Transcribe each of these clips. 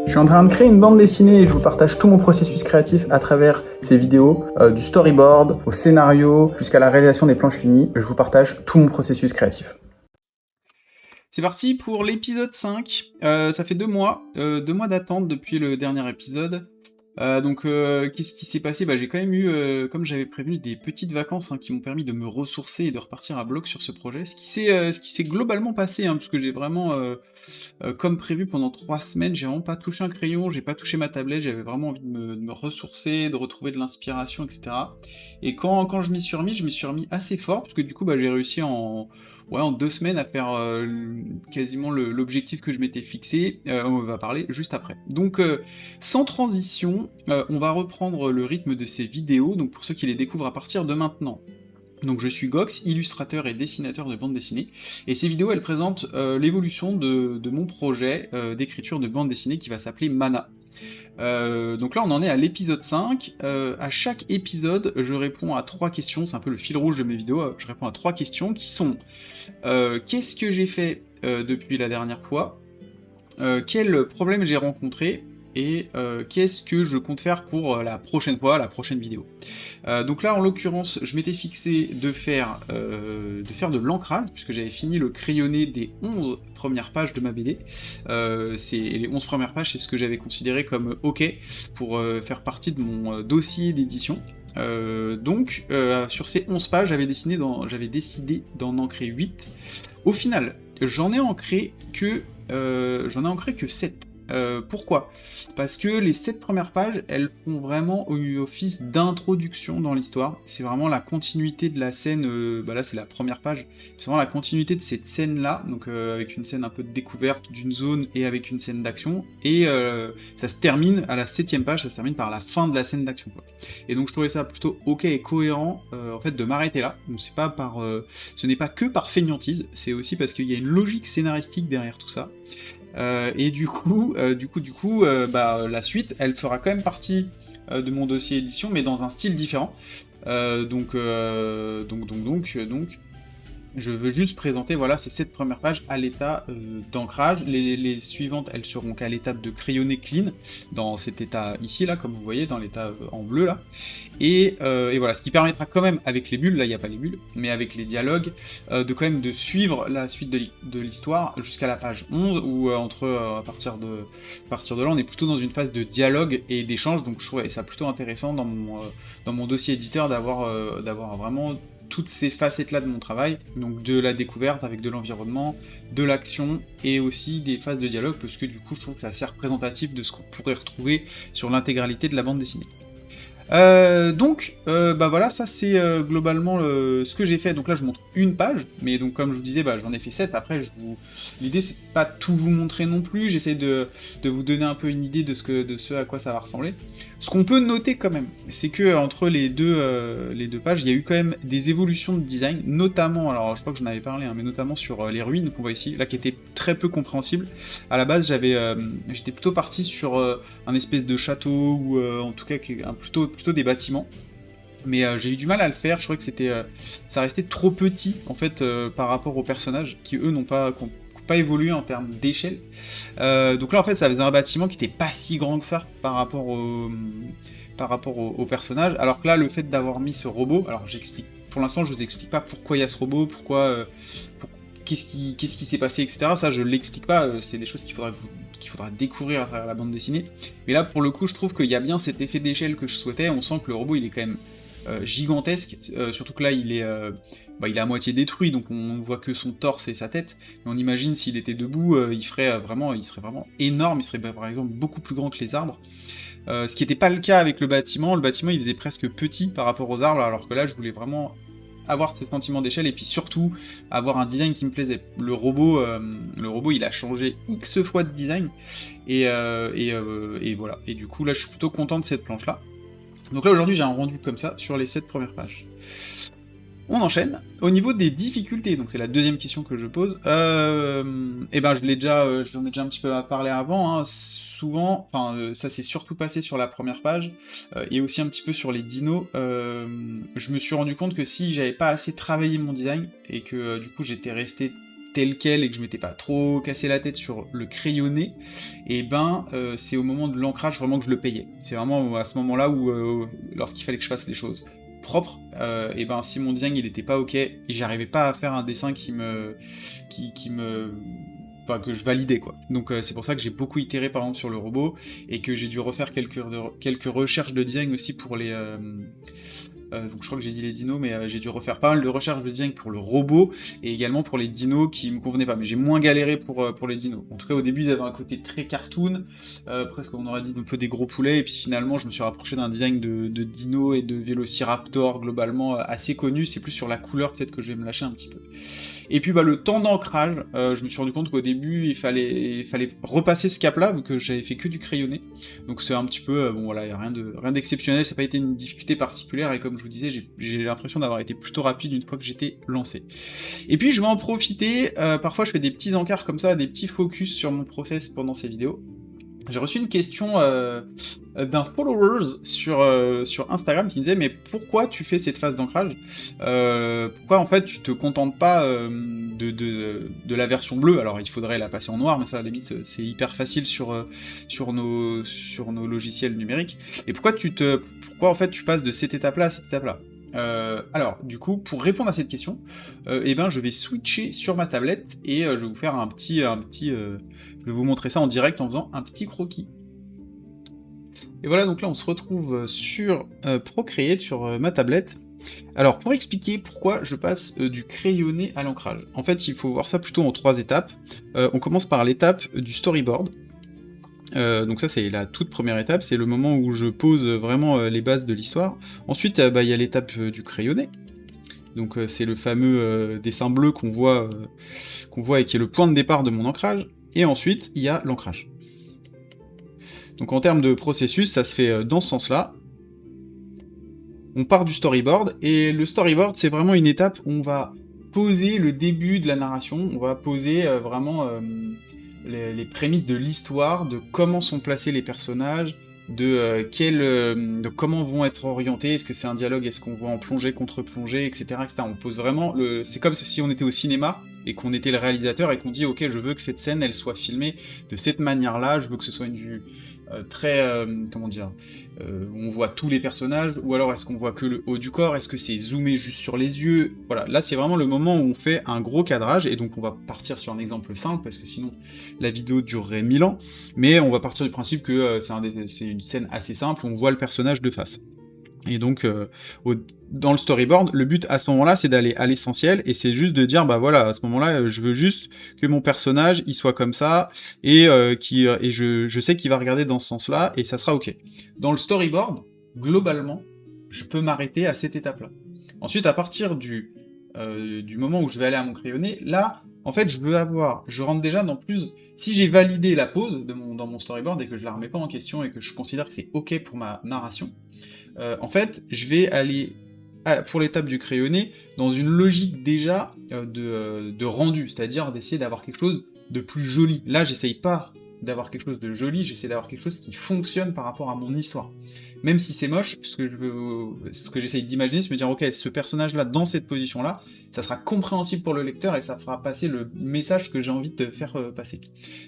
Je suis en train de créer une bande dessinée et je vous partage tout mon processus créatif à travers ces vidéos, du storyboard au scénario jusqu'à la réalisation des planches finies. Je vous partage tout mon processus créatif. C'est parti pour l'épisode 5. Ça fait 2 mois, 2 mois d'attente depuis le dernier épisode. Qu'est-ce qui s'est passé? Bah, j'ai quand même eu, comme j'avais prévenu, des petites vacances, hein, qui m'ont permis de me ressourcer et de repartir à bloc sur ce projet. Ce qui s'est globalement passé, hein, parce que j'ai vraiment, comme prévu pendant 3 semaines, j'ai vraiment pas touché un crayon, j'ai pas touché ma tablette, j'avais vraiment envie de me ressourcer, de retrouver de l'inspiration, et cetera. Et quand je m'y suis remis assez fort, parce que du coup, bah, j'ai réussi en 2 semaines à faire quasiment l'objectif que je m'étais fixé. On va parler juste après. Sans transition, on va reprendre le rythme de ces vidéos, donc pour ceux qui les découvrent à partir de maintenant. Donc je suis Gox, illustrateur et dessinateur de bande dessinée, et ces vidéos elles présentent l'évolution de mon projet d'écriture de bande dessinée qui va s'appeler Mana. Donc là on en est à l'épisode 5, à chaque épisode je réponds à 3 questions, c'est un peu le fil rouge de mes vidéos, je réponds à 3 questions qui sont qu'est-ce que j'ai fait depuis la dernière fois, quel problème j'ai rencontré, et qu'est-ce que je compte faire pour la prochaine fois, la prochaine vidéo. Donc là, en l'occurrence, je m'étais fixé de faire de l'ancrage, puisque j'avais fini le crayonné des 11 premières pages de ma BD. Les 11 premières pages, c'est ce que j'avais considéré comme OK pour faire partie de mon dossier d'édition. Sur ces 11 pages, j'avais décidé d'en ancrer 8. Au final, j'en ai ancré que 7. Pourquoi? Parce que les 7 premières pages, elles font vraiment office d'introduction dans l'histoire. C'est vraiment la continuité de la scène, là c'est la première page, c'est vraiment la continuité de cette scène-là, donc avec une scène un peu de découverte d'une zone et avec une scène d'action, et ça se termine à la 7ème page, ça se termine par la fin de la scène d'action, quoi. Et donc je trouvais ça plutôt ok et cohérent, en fait, de m'arrêter là. Donc ce n'est pas que par fainéantise, c'est aussi parce qu'il y a une logique scénaristique derrière tout ça. La suite, elle fera quand même partie de mon dossier édition, mais dans un style différent. Je veux juste présenter voilà, ces 7 premières pages à l'état d'ancrage. Les suivantes, elles seront qu'à l'étape de crayonné clean, dans cet état ici, là, comme vous voyez, dans l'état en bleu, là. Et voilà, ce qui permettra quand même, avec les bulles, là il n'y a pas les bulles, mais avec les dialogues, de quand même de suivre la suite de l'histoire jusqu'à la page 11, où à partir de là, on est plutôt dans une phase de dialogue et d'échange, donc je trouvais ça plutôt intéressant dans mon dossier éditeur d'avoir vraiment toutes ces facettes-là de mon travail, donc de la découverte avec de l'environnement, de l'action, et aussi des phases de dialogue, parce que du coup je trouve que c'est assez représentatif de ce qu'on pourrait retrouver sur l'intégralité de la bande dessinée. Voilà, ça c'est globalement ce que j'ai fait. Donc là je vous montre une page, mais donc comme je vous disais, j'en ai fait 7. Après l'idée c'est pas tout vous montrer non plus, j'essaie de vous donner un peu une idée de ce à quoi ça va ressembler. Ce qu'on peut noter quand même, c'est que entre les deux pages, il y a eu quand même des évolutions de design, notamment, alors je crois que j'en avais parlé, hein, mais notamment sur les ruines qu'on voit ici, là qui étaient très peu compréhensibles. À la base j'étais plutôt parti sur un espèce de château, ou en tout cas plutôt des bâtiments. Mais j'ai eu du mal à le faire, je trouvais que ça restait trop petit en fait par rapport aux personnages qui eux n'ont pas évolué en termes d'échelle. Donc là en fait ça faisait un bâtiment qui était pas si grand que ça par rapport au personnage, alors que là le fait d'avoir mis ce robot, alors j'explique, pour l'instant je vous explique pas pourquoi il y a ce robot, qu'est-ce qui s'est passé, etc. Ça je l'explique pas, c'est des choses qu'il faudra découvrir à travers la bande dessinée. Mais là pour le coup je trouve qu'il y a bien cet effet d'échelle que je souhaitais, on sent que le robot il est quand même gigantesque, surtout que là il est à moitié détruit, donc on ne voit que son torse et sa tête, mais on imagine s'il était debout, il serait vraiment énorme, il serait par exemple beaucoup plus grand que les arbres. Ce qui n'était pas le cas avec le bâtiment il faisait presque petit par rapport aux arbres, alors que là je voulais vraiment avoir ce sentiment d'échelle, et puis surtout avoir un design qui me plaisait. Le robot il a changé X fois de design, et voilà, et du coup là je suis plutôt content de cette planche là. Donc là aujourd'hui j'ai un rendu comme ça sur les 7 premières pages. On enchaîne. Au niveau des difficultés, donc c'est la deuxième question que je pose, j'en ai déjà un petit peu parlé avant, hein. Souvent, ça s'est surtout passé sur la première page, et aussi un petit peu sur les dinos, je me suis rendu compte que si j'avais pas assez travaillé mon design, et que du coup j'étais resté tel quel et que je m'étais pas trop cassé la tête sur le crayonné, et ben c'est au moment de l'ancrage vraiment que je le payais. C'est vraiment à ce moment-là où lorsqu'il fallait que je fasse les choses propres, et ben si mon design il était pas ok et j'arrivais pas à faire un dessin qui me enfin, que je validais quoi. Donc c'est pour ça que j'ai beaucoup itéré par exemple sur le robot et que j'ai dû refaire quelques recherches de design aussi pour les donc je crois que j'ai dit les dinos, mais j'ai dû refaire pas mal de recherches de design pour le robot, et également pour les dinos qui me convenaient pas, mais j'ai moins galéré pour les dinos. En tout cas au début ils avaient un côté très cartoon, presque on aurait dit un peu des gros poulets, et puis finalement je me suis rapproché d'un design de dino et de vélociraptor globalement assez connu, c'est plus sur la couleur peut-être que je vais me lâcher un petit peu. Et puis bah, le temps d'ancrage, je me suis rendu compte qu'au début il fallait repasser ce cap-là, vu que j'avais fait que du crayonné. Donc c'est un petit peu, bon voilà, il n'y a rien d'exceptionnel, ça n'a pas été une difficulté particulière, et comme je vous disais, j'ai l'impression d'avoir été plutôt rapide une fois que j'étais lancé. Et puis je vais en profiter, parfois je fais des petits encarts comme ça, des petits focus sur mon process pendant ces vidéos. J'ai reçu une question d'un follower sur Instagram qui me disait mais pourquoi tu fais cette phase d'ancrage, pourquoi en fait tu te contentes pas de la version bleue, alors il faudrait la passer en noir mais ça à la limite c'est hyper facile sur nos logiciels numériques, et pourquoi en fait tu passes de cette étape là à cette étape là. Alors, du coup, pour répondre à cette question, eh ben, je vais switcher sur ma tablette et je vais vous faire je vais vous montrer ça en direct en faisant un petit croquis. Et voilà, donc là, on se retrouve sur Procreate, sur ma tablette. Alors, pour expliquer pourquoi je passe du crayonné à l'ancrage, en fait, il faut voir ça plutôt en 3 étapes. On commence par l'étape du storyboard. Donc ça c'est la toute première étape, c'est le moment où je pose vraiment les bases de l'histoire. Ensuite il y a l'étape du crayonné, donc c'est le fameux dessin bleu qu'on voit et qui est le point de départ de mon ancrage, et ensuite il y a l'ancrage. Donc en termes de processus, ça se fait dans ce sens-là. On part du storyboard, et le storyboard c'est vraiment une étape où on va poser le début de la narration, on va poser vraiment les prémices de l'histoire, de comment sont placés les personnages, de comment vont être orientés, est-ce que c'est un dialogue, est-ce qu'on voit en plongée, contre-plongée, etc., etc. On pose vraiment c'est comme si on était au cinéma et qu'on était le réalisateur et qu'on dit ok, je veux que cette scène elle soit filmée de cette manière-là, je veux que ce soit une vue très comment dire, on voit tous les personnages, ou alors est-ce qu'on voit que le haut du corps, est-ce que c'est zoomé juste sur les yeux, voilà, là c'est vraiment le moment où on fait un gros cadrage, et donc on va partir sur un exemple simple, parce que sinon la vidéo durerait 1000 ans, mais on va partir du principe que c'est une scène assez simple, où on voit le personnage de face. Et donc, dans le storyboard, le but à ce moment-là, c'est d'aller à l'essentiel, et c'est juste de dire, bah voilà, à ce moment-là, je veux juste que mon personnage, il soit comme ça, et je sais qu'il va regarder dans ce sens-là, et ça sera ok. Dans le storyboard, globalement, je peux m'arrêter à cette étape-là. Ensuite, à partir du moment où je vais aller à mon crayonné, là, en fait, je rentre déjà dans plus... Si j'ai validé la pose dans mon storyboard, et que je la remets pas en question, et que je considère que c'est ok pour ma narration, en fait, je vais aller, pour l'étape du crayonné, dans une logique déjà de rendu, c'est-à-dire d'essayer d'avoir quelque chose de plus joli. Là, j'essaye pas d'avoir quelque chose de joli, j'essaie d'avoir quelque chose qui fonctionne par rapport à mon histoire. Même si c'est moche, ce que j'essaye d'imaginer, c'est me dire, ok, ce personnage-là, dans cette position-là, ça sera compréhensible pour le lecteur, et ça fera passer le message que j'ai envie de faire passer.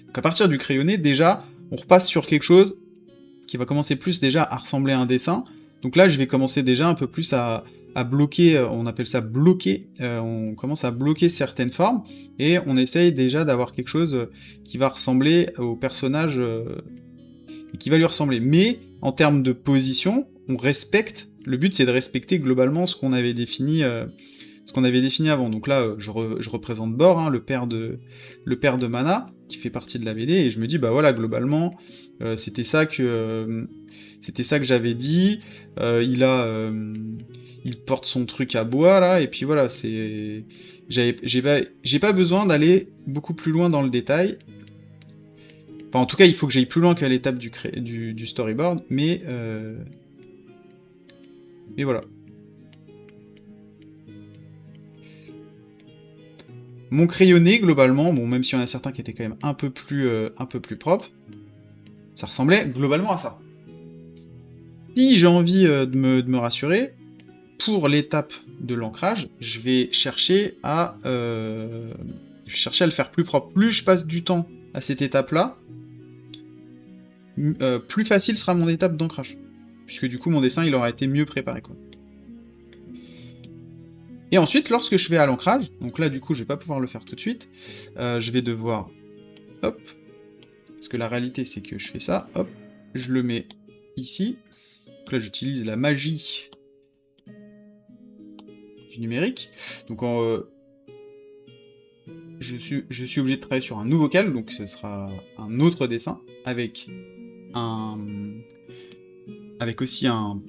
Donc à partir du crayonné, déjà, on repasse sur quelque chose qui va commencer plus déjà à ressembler à un dessin. Donc là, je vais commencer déjà un peu plus à bloquer, on appelle ça bloquer, on commence à bloquer certaines formes, et on essaye déjà d'avoir quelque chose qui va ressembler au personnage, et qui va lui ressembler. Mais, en termes de position, on respecte, le but c'est de respecter globalement ce qu'on avait défini avant. Donc là, je représente Bor, hein, le père de Mana, qui fait partie de la BD, et je me dis, bah voilà, globalement, c'était ça que j'avais dit, il porte son truc à bois, là, et puis voilà, j'ai pas besoin d'aller beaucoup plus loin dans le détail. Enfin, en tout cas, il faut que j'aille plus loin qu'à l'étape du storyboard, mais voilà. Mon crayonné, globalement, bon, même s'il y en a certains qui étaient quand même un peu plus propres, ça ressemblait globalement à ça. Si j'ai envie de me rassurer, pour l'étape de l'ancrage, je vais chercher à Je vais chercher à le faire plus propre. Plus je passe du temps à cette étape-là, plus facile sera mon étape d'ancrage. Puisque du coup, mon dessin, il aura été mieux préparé, quoi. Et ensuite, lorsque je vais à l'ancrage, donc là, du coup, je vais pas pouvoir le faire tout de suite, je vais devoir, hop, parce que la réalité, c'est que je fais ça, hop, je le mets ici. Donc là, j'utilise la magie du numérique. Donc, je suis obligé de travailler sur un nouveau cal, donc ce sera un autre dessin, avec aussi un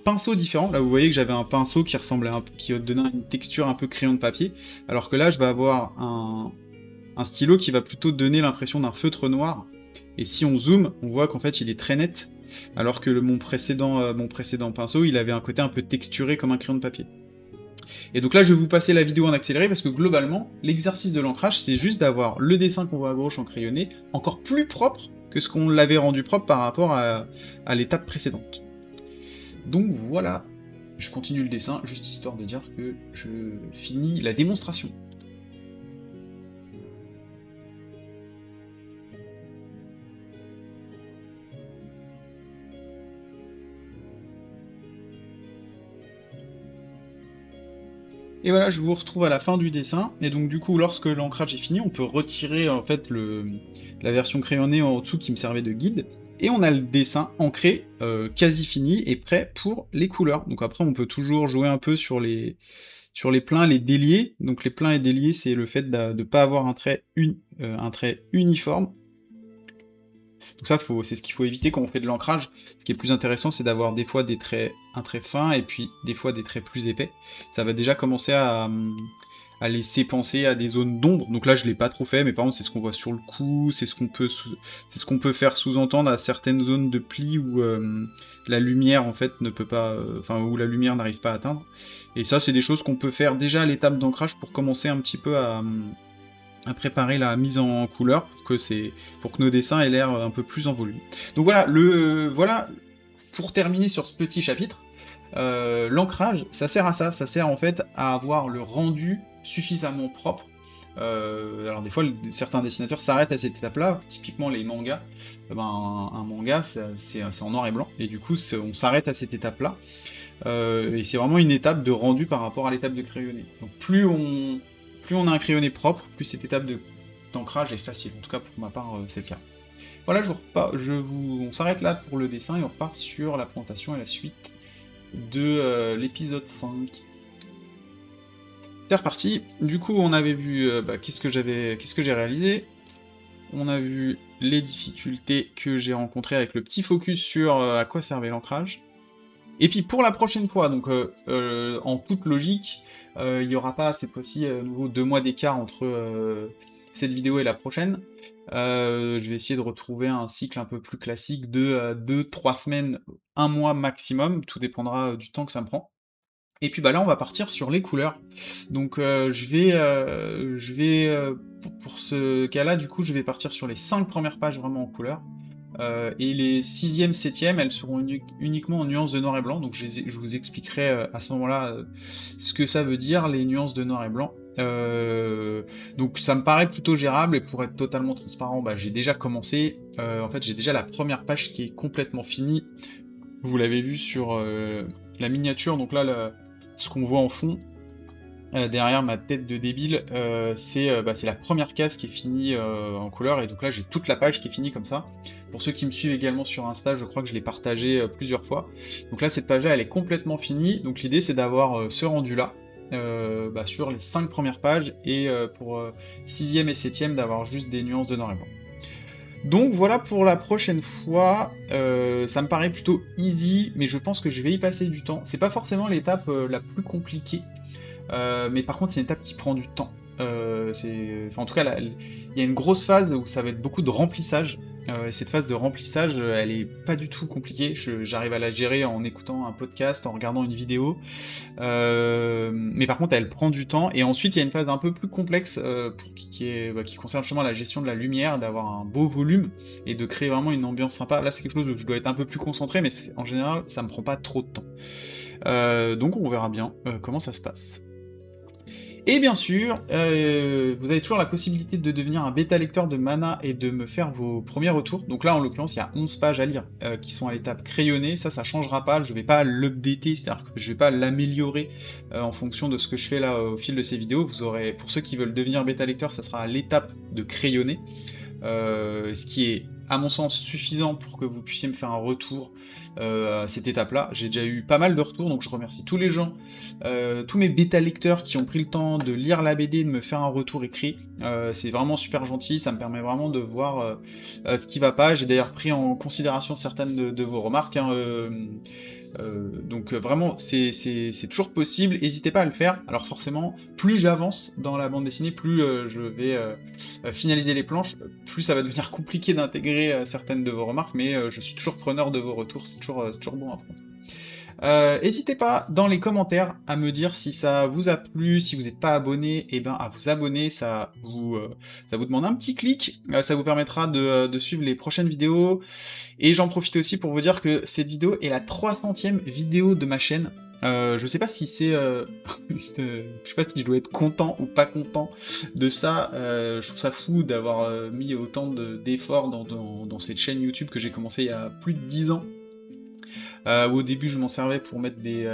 pinceau différent. Là, vous voyez que j'avais un pinceau qui ressemblait qui donnait une texture un peu crayon de papier, alors que là, je vais avoir un stylo qui va plutôt donner l'impression d'un feutre noir. Et si on zoome, on voit qu'en fait, il est très net, alors que mon précédent pinceau, il avait un côté un peu texturé comme un crayon de papier. Et donc là, je vais vous passer la vidéo en accéléré, parce que globalement, l'exercice de l'ancrage, c'est juste d'avoir le dessin qu'on voit à gauche en crayonné encore plus propre que ce qu'on l'avait rendu propre par rapport à l'étape précédente. Donc voilà, je continue le dessin, juste histoire de dire que je finis la démonstration. Et voilà, je vous retrouve à la fin du dessin, et donc du coup, lorsque l'ancrage est fini, on peut retirer en fait la version crayonnée en dessous qui me servait de guide, et on a le dessin ancré, quasi fini, et prêt pour les couleurs. Donc après, on peut toujours jouer un peu sur les pleins, les déliés. Donc les pleins et déliés, c'est le fait de ne pas avoir un trait uniforme. Donc ça, c'est ce qu'il faut éviter quand on fait de l'ancrage. Ce qui est plus intéressant, c'est d'avoir des fois un trait fin et puis des fois des traits plus épais. Ça va déjà commencer à laisser penser à des zones d'ombre. Donc là, je l'ai pas trop fait, mais par contre, c'est ce qu'on voit sur le cou, c'est ce qu'on peut faire sous-entendre à certaines zones de plis où la lumière en fait ne peut pas, où la lumière n'arrive pas à atteindre. Et ça, c'est des choses qu'on peut faire déjà à l'étape d'ancrage pour commencer un petit peu à préparer la mise en couleur pour que nos dessins aient l'air un peu plus en volume. Donc voilà, voilà pour terminer sur ce petit chapitre, l'ancrage, ça sert à ça, ça sert en fait à avoir le rendu suffisamment propre. Alors des fois, certains dessinateurs s'arrêtent à cette étape-là, typiquement les mangas. Un manga, c'est en noir et blanc, et du coup, on s'arrête à cette étape-là. Et c'est vraiment une étape de rendu par rapport à l'étape de crayonné. Donc plus on a un crayonné propre, plus cette étape d'ancrage est facile. En tout cas, pour ma part, c'est le cas. Voilà, on s'arrête là pour le dessin et on repart sur la présentation et la suite de l'épisode 5. C'est reparti. Du coup, on avait vu qu'est-ce que j'ai réalisé. On a vu les difficultés que j'ai rencontrées avec le petit focus sur à quoi servait l'ancrage. Et puis pour la prochaine fois, donc en toute logique, il n'y aura pas cette fois-ci à nouveau 2 mois d'écart entre cette vidéo et la prochaine. Je vais essayer de retrouver un cycle un peu plus classique de 2-3 semaines, 1 mois maximum, tout dépendra du temps que ça me prend. Et puis là on va partir sur les couleurs. Donc pour ce cas-là, du coup je vais partir sur les 5 premières pages vraiment en couleur. Et les 6e, 7e, elles seront uniquement en nuances de noir et blanc, donc je vous expliquerai à ce moment-là ce que ça veut dire, les nuances de noir et blanc. Donc ça me paraît plutôt gérable, et pour être totalement transparent, j'ai déjà commencé, en fait j'ai déjà la première page qui est complètement finie, vous l'avez vu sur la miniature, donc là ce qu'on voit en fond, derrière ma tête de débile, c'est la première case qui est finie en couleur, et donc là j'ai toute la page qui est finie comme ça. Pour ceux qui me suivent également sur Insta, je crois que je l'ai partagé plusieurs fois. Donc là cette page-là elle est complètement finie, donc l'idée c'est d'avoir ce rendu-là sur les 5 premières pages, et pour 6e et 7e d'avoir juste des nuances de noir et blanc. Donc voilà pour la prochaine fois, ça me paraît plutôt easy, mais je pense que je vais y passer du temps. C'est pas forcément l'étape la plus compliquée, mais par contre c'est une étape qui prend du temps. En tout cas, il y a une grosse phase où ça va être beaucoup de remplissage. Et cette phase de remplissage, elle est pas du tout compliquée. J'arrive à la gérer en écoutant un podcast, en regardant une vidéo. Mais par contre, elle prend du temps. Et ensuite, il y a une phase un peu plus complexe qui concerne justement la gestion de la lumière, d'avoir un beau volume et de créer vraiment une ambiance sympa. Là, c'est quelque chose où je dois être un peu plus concentré, mais en général, ça me prend pas trop de temps. Donc on verra bien comment ça se passe. Et bien sûr, vous avez toujours la possibilité de devenir un bêta lecteur de mana et de me faire vos premiers retours. Donc là, en l'occurrence, il y a 11 pages à lire qui sont à l'étape crayonnée. Ça changera pas. Je vais pas l'updater, c'est-à-dire que je vais pas l'améliorer en fonction de ce que je fais là au fil de ces vidéos. Vous aurez, pour ceux qui veulent devenir bêta lecteur, ça sera à l'étape de crayonné. Ce qui est, à mon sens, suffisant pour que vous puissiez me faire un retour à cette étape-là. J'ai déjà eu pas mal de retours, donc je remercie tous les gens, tous mes bêta lecteurs qui ont pris le temps de lire la BD, de me faire un retour écrit. C'est vraiment super gentil, ça me permet vraiment de voir ce qui va pas. J'ai d'ailleurs pris en considération certaines de vos remarques, hein, donc vraiment, c'est toujours possible, n'hésitez pas à le faire. Alors forcément, plus j'avance dans la bande dessinée, plus je vais finaliser les planches, plus ça va devenir compliqué d'intégrer certaines de vos remarques, mais je suis toujours preneur de vos retours, c'est toujours bon à prendre. N'hésitez pas dans les commentaires à me dire si ça vous a plu, si vous n'êtes pas abonné, et ben à vous abonner, ça vous demande un petit clic, ça vous permettra de suivre les prochaines vidéos, et j'en profite aussi pour vous dire que cette vidéo est la 300e vidéo de ma chaîne. Je sais pas si c'est... je sais pas si je dois être content ou pas content de ça. Je trouve ça fou d'avoir mis autant d'efforts dans cette chaîne YouTube que j'ai commencé il y a plus de 10 ans. Où au début je m'en servais pour mettre des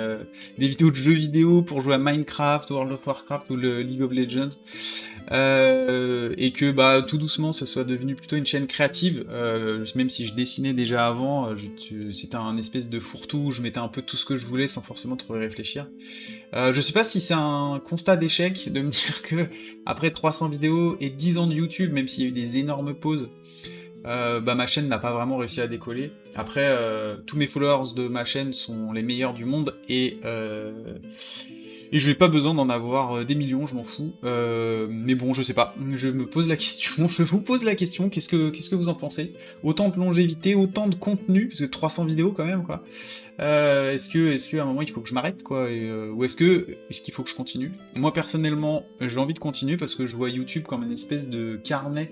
vidéos de jeux vidéo, pour jouer à Minecraft, World of Warcraft ou le League of Legends. Et que bah, tout doucement ça soit devenu plutôt une chaîne créative, même si je dessinais déjà avant, c'était un espèce de fourre-tout où je mettais un peu tout ce que je voulais sans forcément trop y réfléchir. Je sais pas si c'est un constat d'échec de me dire que après 300 vidéos et 10 ans de YouTube, même s'il y a eu des énormes pauses, bah, ma chaîne n'a pas vraiment réussi à décoller. Après, tous mes followers de ma chaîne sont les meilleurs du monde et je n'ai pas besoin d'en avoir des millions, je m'en fous. Mais bon, je sais pas. Je me pose la question, je vous pose la question, qu'est-ce que vous en pensez? Autant de longévité, autant de contenu, parce que 300 vidéos quand même, quoi. Est-ce qu'à un moment il faut que je m'arrête, quoi, ou est-ce qu'il faut que je continue? Moi personnellement, j'ai envie de continuer parce que je vois YouTube comme une espèce de carnet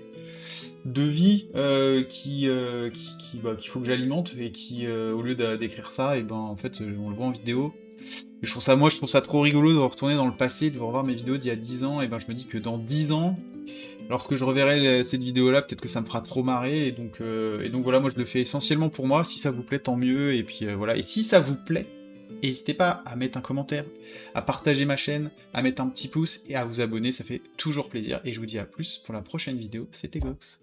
de vie qu'il faut que j'alimente et qui, au lieu d'écrire ça, et ben en fait on le voit en vidéo. Et je trouve ça trop rigolo de retourner dans le passé, de revoir mes vidéos d'il y a 10 ans, et ben je me dis que dans 10 ans, lorsque je reverrai cette vidéo-là, peut-être que ça me fera trop marrer, et donc voilà, moi je le fais essentiellement pour moi. Si ça vous plaît, tant mieux, et puis voilà. Et si ça vous plaît, n'hésitez pas à mettre un commentaire, à partager ma chaîne, à mettre un petit pouce, et à vous abonner, ça fait toujours plaisir, et je vous dis à plus pour la prochaine vidéo, c'était Gox.